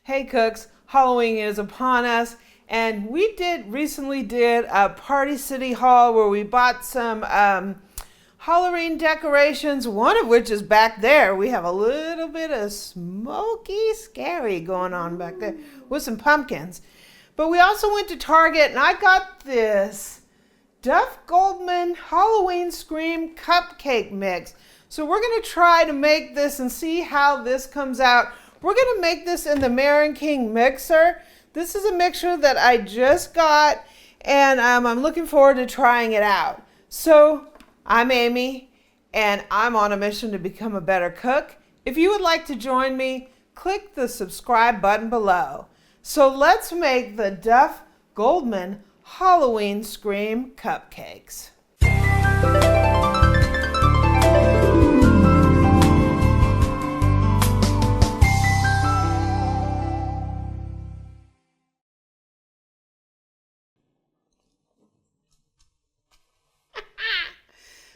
Hey cooks, Halloween is upon us, and we recently did a party city haul where we bought some Halloween decorations, one of which is back there. We have a little bit of smoky scary going on back there with some pumpkins. But we also went to Target and I got this Duff Goldman Halloween Scream Cupcake Mix. So we're going to try to make this and see how this comes out. We're going to make this in the Murenking mixer. This is a mixture that I just got, and I'm looking forward to trying it out. So I'm Amy, and I'm on a mission to become a better cook. If you would like to join me, click the subscribe button below. So let's make the Duff Goldman Halloween Scream Cupcakes.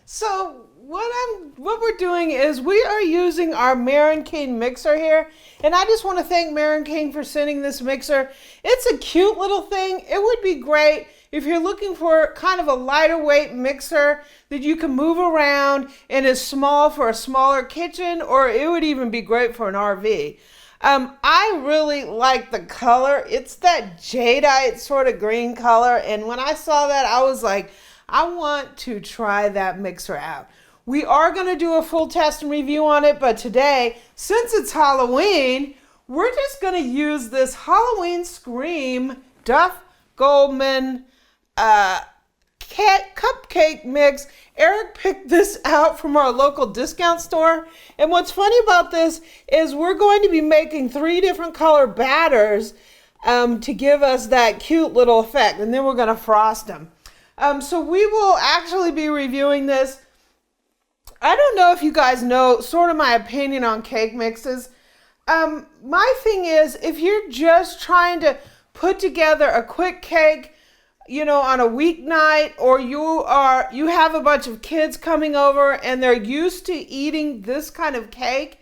So what we're doing is we are using our Murenking mixer here, and I just want to thank Murenking for sending this mixer. It's a cute little thing. It would be great if you're looking for kind of a lighter weight mixer that you can move around and is small for a smaller kitchen, or it would even be great for an RV. I really like the color. It's that jadeite sort of green color, and when I saw that, I was like, I want to try that mixer out. We are going to do a full test and review on it, but today, since it's Halloween, we're just going to use this Halloween Scream Duff Goldman cupcake mix. Eric picked this out from our local discount store. And what's funny about this is we're going to be making 3 different color batters to give us that cute little effect. And then we're going to frost them. So we will actually be reviewing this. I don't know if you guys know sort of my opinion on cake mixes. My thing is, if you're just trying to put together a quick cake, you know, on a weeknight, or you have a bunch of kids coming over and they're used to eating this kind of cake,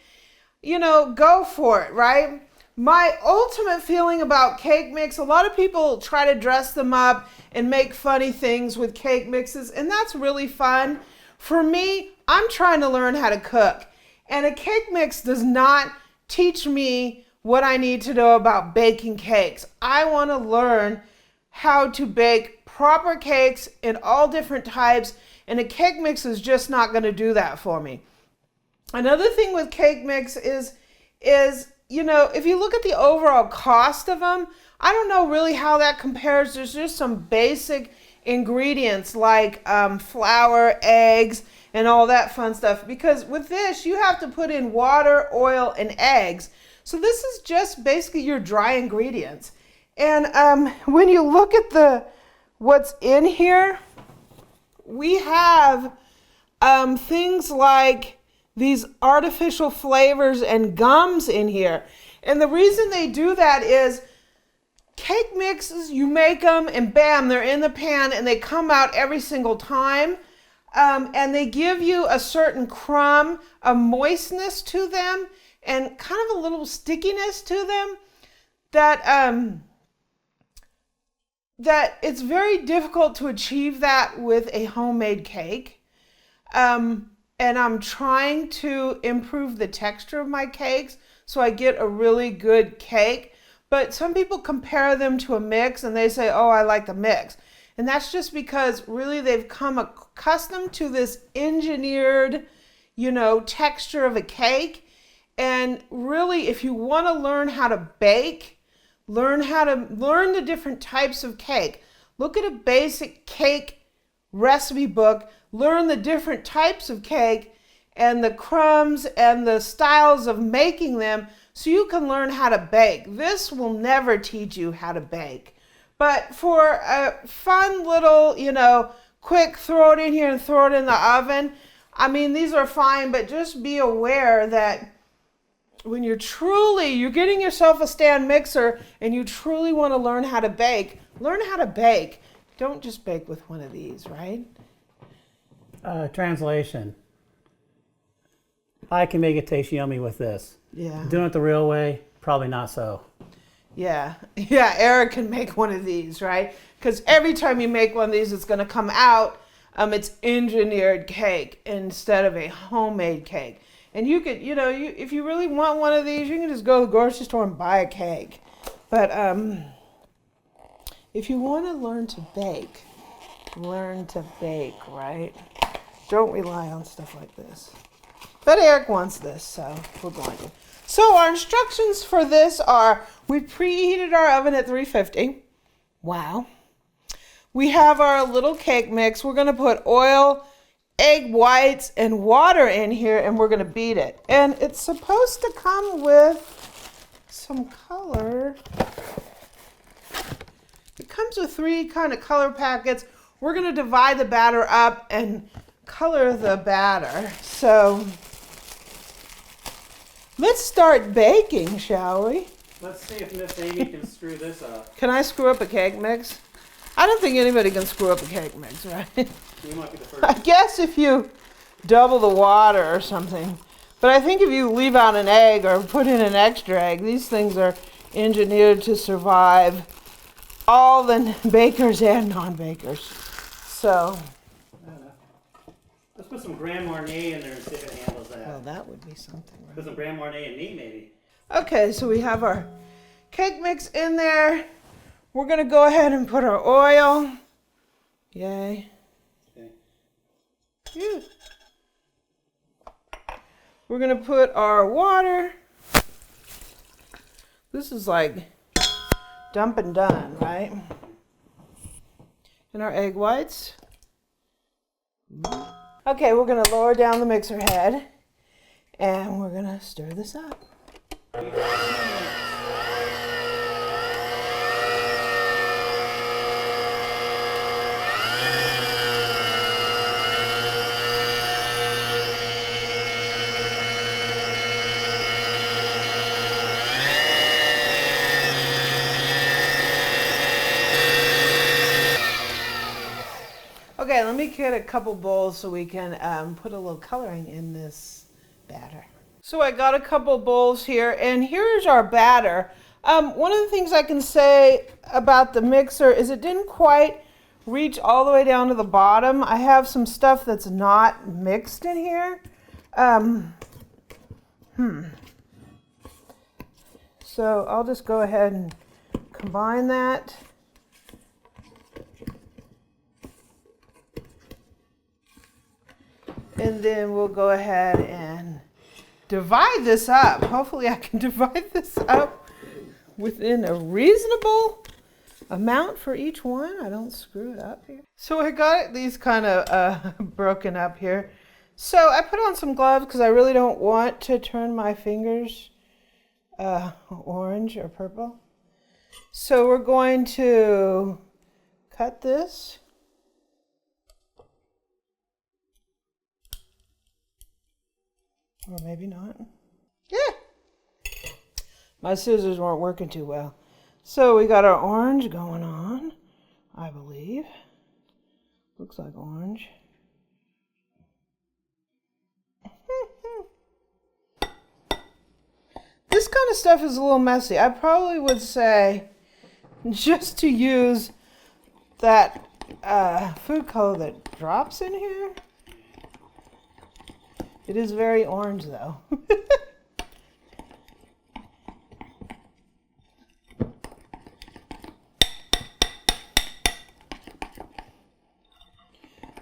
you know, go for it, right? My ultimate feeling about cake mix, a lot of people try to dress them up and make funny things with cake mixes, and that's really fun. For me, I'm trying to learn how to cook, and a cake mix does not teach me what I need to know about baking cakes. I want to learn how to bake proper cakes in all different types, and a cake mix is just not going to do that for me. Another thing with cake mix is you know, if you look at the overall cost of them, I don't know really how that compares. There's just some basic ingredients like flour, eggs, and all that fun stuff. Because with this, you have to put in water, oil, and eggs. So this is just basically your dry ingredients. And when you look at what's in here, we have things like these artificial flavors and gums in here. And the reason they do that is cake mixes, you make them and bam, they're in the pan and they come out every single time. And they give you a certain crumb, a moistness to them, and kind of a little stickiness to them that it's very difficult to achieve that with a homemade cake. And I'm trying to improve the texture of my cakes so I get a really good cake. But some people compare them to a mix and they say, oh, I like the mix. And that's just because really they've come accustomed to this engineered, you know, texture of a cake. And really, if you want to learn how to bake, learn the different types of cake. Look at a basic cake recipe book. Learn the different types of cake and the crumbs and the styles of making them so you can learn how to bake. This will never teach you how to bake. But for a fun little, you know, quick throw it in here and throw it in the oven, I mean, these are fine, but just be aware that when you're getting yourself a stand mixer and you truly want to learn how to bake, learn how to bake. Don't just bake with one of these, right? Translation. I can make it taste yummy with this. Yeah. Doing it the real way, probably not so. Yeah, yeah, Eric can make one of these, right? Because every time you make one of these, it's going to come out, it's engineered cake instead of a homemade cake. And you could, if you really want one of these, you can just go to the grocery store and buy a cake. But if you want to learn to bake, right? Don't rely on stuff like this. But Eric wants this, so we're going to. So our instructions for this are, we preheated our oven at 350. Wow. We have our little cake mix. We're going to put oil, egg whites, and water in here, and we're going to beat it. And it's supposed to come with some color. It comes with 3 kind of color packets. We're going to divide the batter up and color the batter. So let's start baking, shall we? Let's see if Miss Amy can screw this up. Can I screw up a cake mix? I don't think anybody can screw up a cake mix, right? You might be the first. I guess if you double the water or something. But I think if you leave out an egg or put in an extra egg, these things are engineered to survive all the bakers and non-bakers. So. Let's put some Grand Marnier in there and see if it handles that. Well, that would be something, right? Put some Grand Marnier and me, maybe. Okay, so we have our cake mix in there. We're going to go ahead and put our oil. Yay. Okay. Phew. We're going to put our water. This is like dump and done, right? And our egg whites. Okay, we're going to lower down the mixer head and we're going to stir this up. Okay, let me get a couple bowls so we can put a little coloring in this batter. So I got a couple bowls here, and here's our batter. One of the things I can say about the mixer is it didn't quite reach all the way down to the bottom. I have some stuff that's not mixed in here. So I'll just go ahead and combine that. And then we'll go ahead and divide this up. Hopefully I can divide this up within a reasonable amount for each one. I don't screw it up here. So I got these kind of broken up here. So I put on some gloves because I really don't want to turn my fingers orange or purple. So we're going to cut this. Or maybe not. Yeah. My scissors weren't working too well. So we got our orange going on, I believe. Looks like orange. This kind of stuff is a little messy. I probably would say just to use that food color that drops in here. It is very orange though.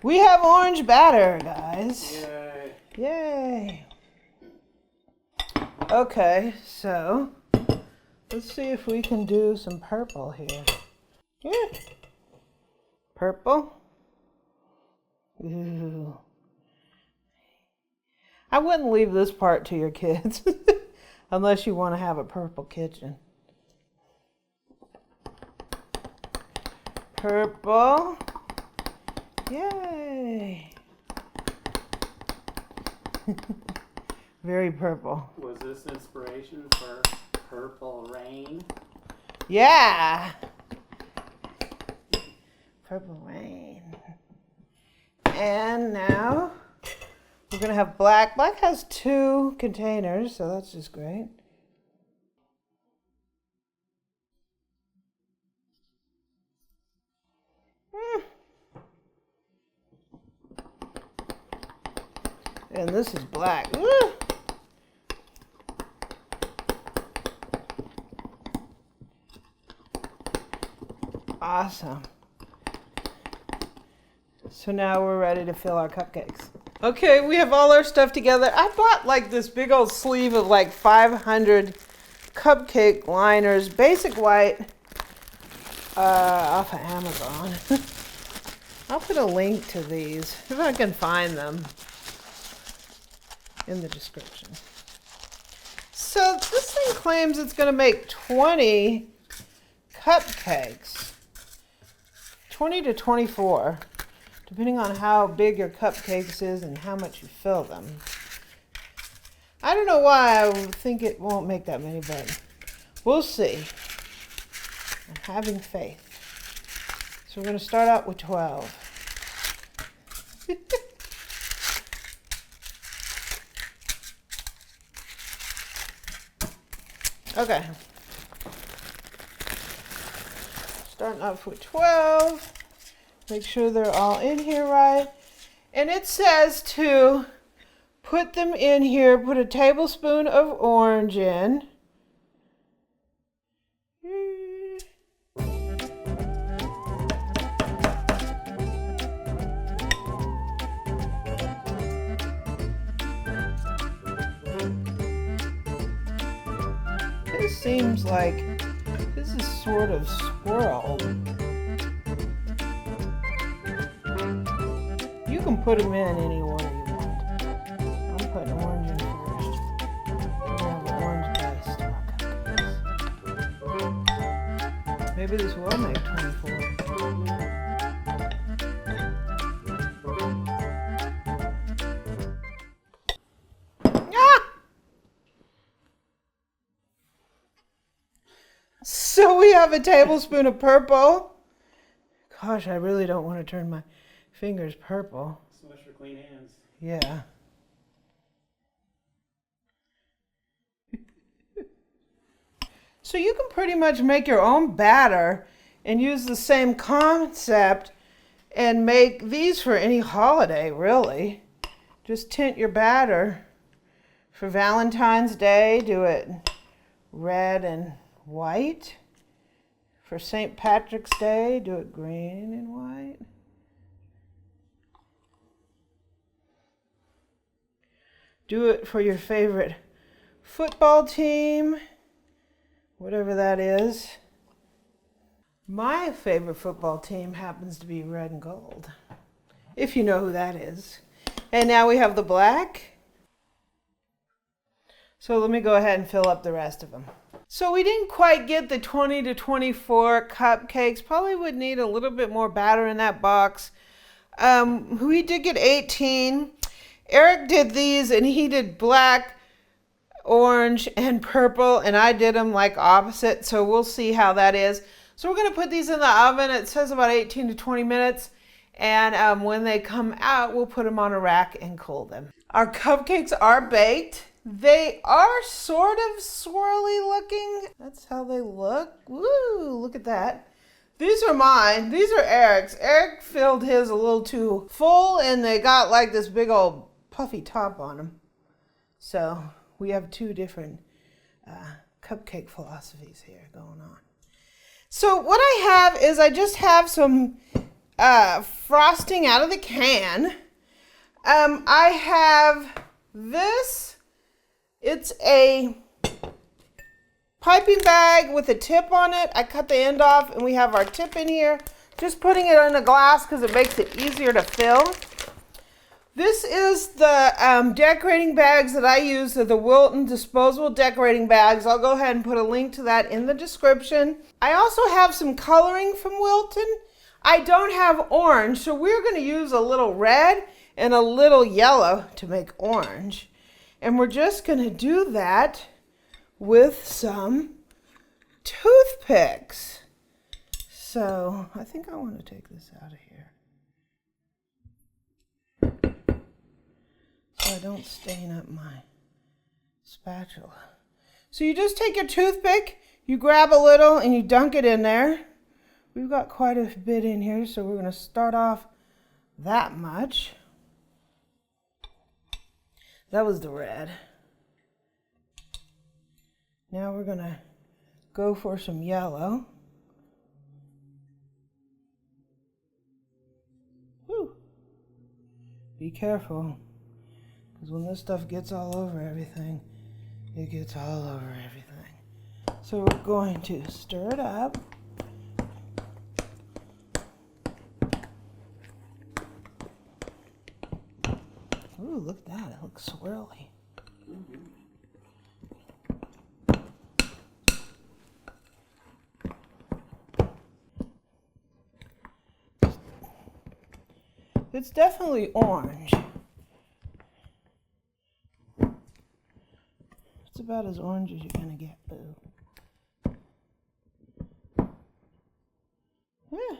We have orange batter, guys. Yay. Yay. Okay, so let's see if we can do some purple here. Yeah. Purple. Ooh. I wouldn't leave this part to your kids unless you want to have a purple kitchen. Purple. Yay. Very purple. Was this inspiration for Purple Rain? Yeah. Purple Rain. And now we're going to have black. Black has 2 containers, so that's just great. And this is black. Woo! Awesome. So now we're ready to fill our cupcakes. Okay, we have all our stuff together. I bought like this big old sleeve of like 500 cupcake liners, basic white, off of Amazon. I'll put a link to these if I can find them in the description. So this thing claims it's going to make 20 cupcakes, 20 to 24, depending on how big your cupcakes is and how much you fill them. I don't know why I think it won't make that many, but we'll see. I'm having faith. So we're going to start out with 12. Okay. Starting off with 12. Make sure they're all in here right. And it says to put them in here, put a tablespoon of orange in. This seems like this is sort of swirled. You can put them in any order you want. I'm putting orange in first. We're gonna have orange base to our cupcakes. Maybe this will make 24. So we have a tablespoon of purple. Gosh, I really don't want to turn my fingers purple. So much for clean hands. Yeah. So you can pretty much make your own batter and use the same concept and make these for any holiday, really. Just tint your batter. For Valentine's Day, do it red and white. For St. Patrick's Day, do it green and white. Do it for your favorite football team, whatever that is. My favorite football team happens to be red and gold, if you know who that is. And now we have the black. So let me go ahead and fill up the rest of them. So we didn't quite get the 20 to 24 cupcakes. Probably would need a little bit more batter in that box. We did get 18. Eric did these and he did black, orange, and purple, and I did them like opposite, so we'll see how that is. So we're going to put these in the oven. It says about 18 to 20 minutes, and when they come out, we'll put them on a rack and cool them. Our cupcakes are baked. They are sort of swirly looking. That's how they look. Woo, look at that. These are mine. These are Eric's. Eric filled his a little too full, and they got like this big old puffy top on them. So we have two different cupcake philosophies here going on. So what I have is I just have some frosting out of the can. I have this. It's a piping bag with a tip on it. I cut the end off and we have our tip in here. Just putting it in a glass because it makes it easier to fill. This is the decorating bags that I use. They're the Wilton Disposable decorating bags. I'll go ahead and put a link to that in the description. I also have some coloring from Wilton. I don't have orange, so we're going to use a little red and a little yellow to make orange. And we're just going to do that with some toothpicks. So I think I want to take this out of here so I don't stain up my spatula. So you just take your toothpick, you grab a little and you dunk it in there. We've got quite a bit in here, so we're going to start off that much. That was the red. Now we're gonna go for some yellow. Whew. Be careful, because when this stuff gets all over everything, it gets all over everything. So we're going to stir it up. Ooh, look at that, it looks swirly. It's definitely orange. It's about as orange as you're gonna get, boo. Yeah.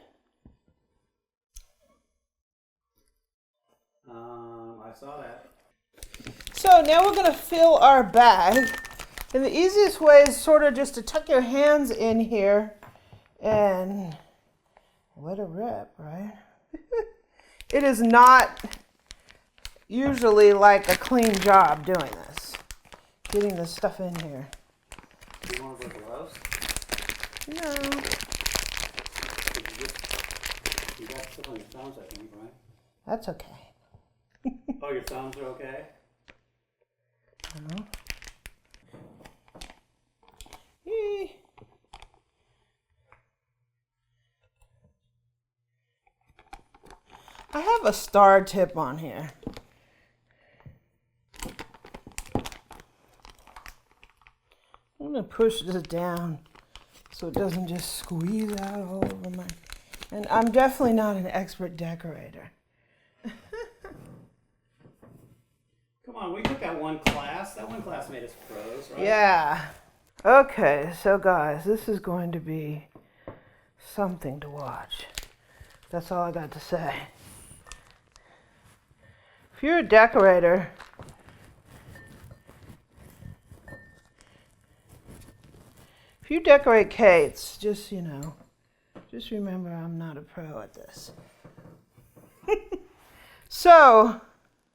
I saw that. So now we're gonna fill our bag. And the easiest way is sort of just to tuck your hands in here and let it rip, right? It is not usually like a clean job doing this, getting this stuff in here. Do you want to wear gloves? No. You got stuff on your thumbs, I think, right? That's okay. Oh, your thumbs are okay? Yee. I have a star tip on here. I'm gonna push this down so it doesn't just squeeze out all over my... And I'm definitely not an expert decorator. Come on, we took that one class. That one class made us pros, right? Yeah. Okay, so guys, this is going to be something to watch. That's all I got to say. If you're a decorator, if you decorate cakes, just, you know, just remember I'm not a pro at this. So,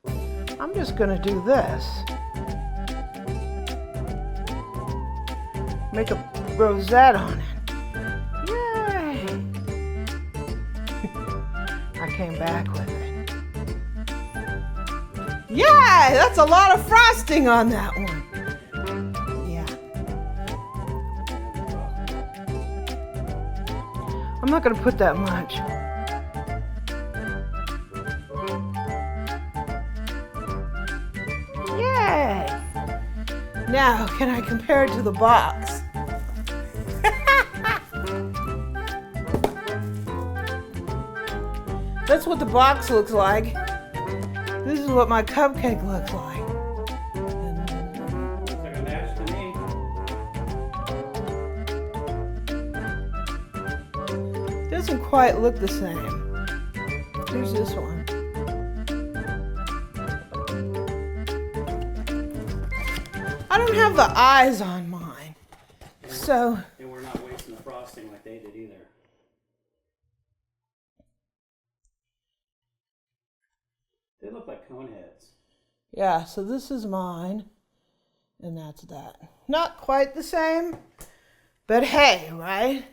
I'm just gonna do this. Make a rosette on it. Yay! I came back with it. Yay! That's a lot of frosting on that one. Yeah. I'm not gonna put that much. Yay! Now, can I compare it to the box? That's what the box looks like. This is what my cupcake looks like. Looks like a match to me. Doesn't quite look the same. Here's this one. I don't have the eyes on mine, so. And we're not wasting the frosting like they did either. They look like cone heads. Yeah, so this is mine, and that's that. Not quite the same, but hey, right?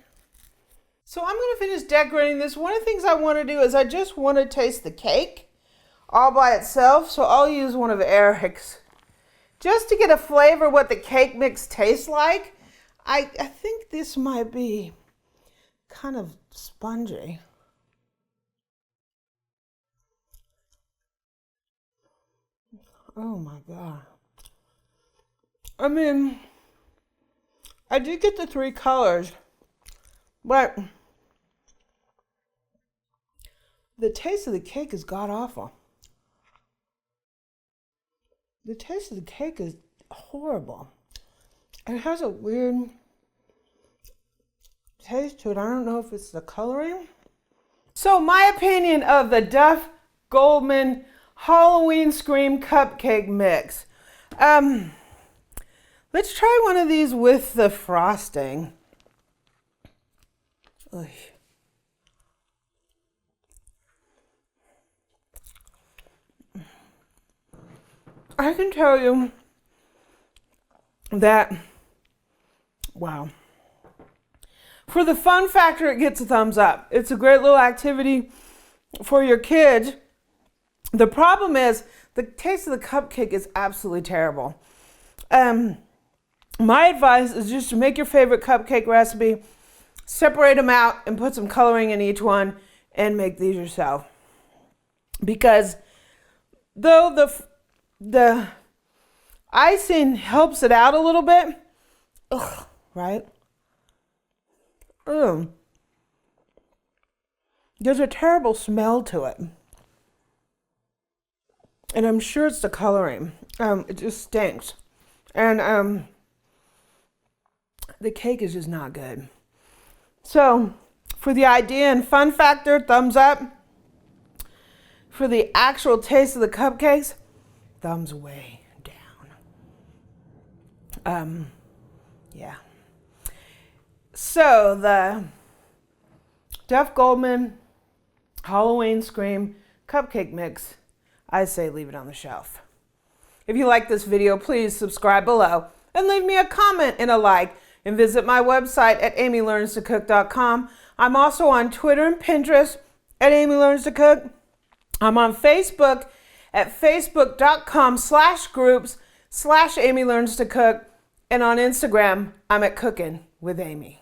So I'm gonna finish decorating this. One of the things I wanna do is I just wanna taste the cake all by itself, so I'll use one of Eric's just to get a flavor what the cake mix tastes like. I think this might be kind of spongy. Oh my God. I mean, I did get the 3 colors, but the taste of the cake is god awful. The taste of the cake is horrible. It has a weird taste to it. I don't know if it's the coloring. So my opinion of the Duff Goldman Halloween Scream Cupcake Mix. Let's try one of these with the frosting. Ugh. I can tell you that, wow. For the fun factor, it gets a thumbs up. It's a great little activity for your kids. The problem is the taste of the cupcake is absolutely terrible. My advice is just to make your favorite cupcake recipe, separate them out, and put some coloring in each one, and make these yourself. Because though the icing helps it out a little bit, right? There's a terrible smell to it. And I'm sure it's the coloring. It just stinks. And the cake is just not good. So for the idea and fun factor, thumbs up. For the actual taste of the cupcakes, thumbs way down. Yeah. So the Duff Goldman Halloween Scream Cupcake Mix, I say leave it on the shelf. If you like this video, please subscribe below and leave me a comment and a like, and visit my website at amylearnstocook.com. I'm also on Twitter and Pinterest at Amy Learns to Cook. I'm on Facebook at facebook.com/groups/Amy Learns to Cook. And on Instagram, I'm at Cooking with Amy.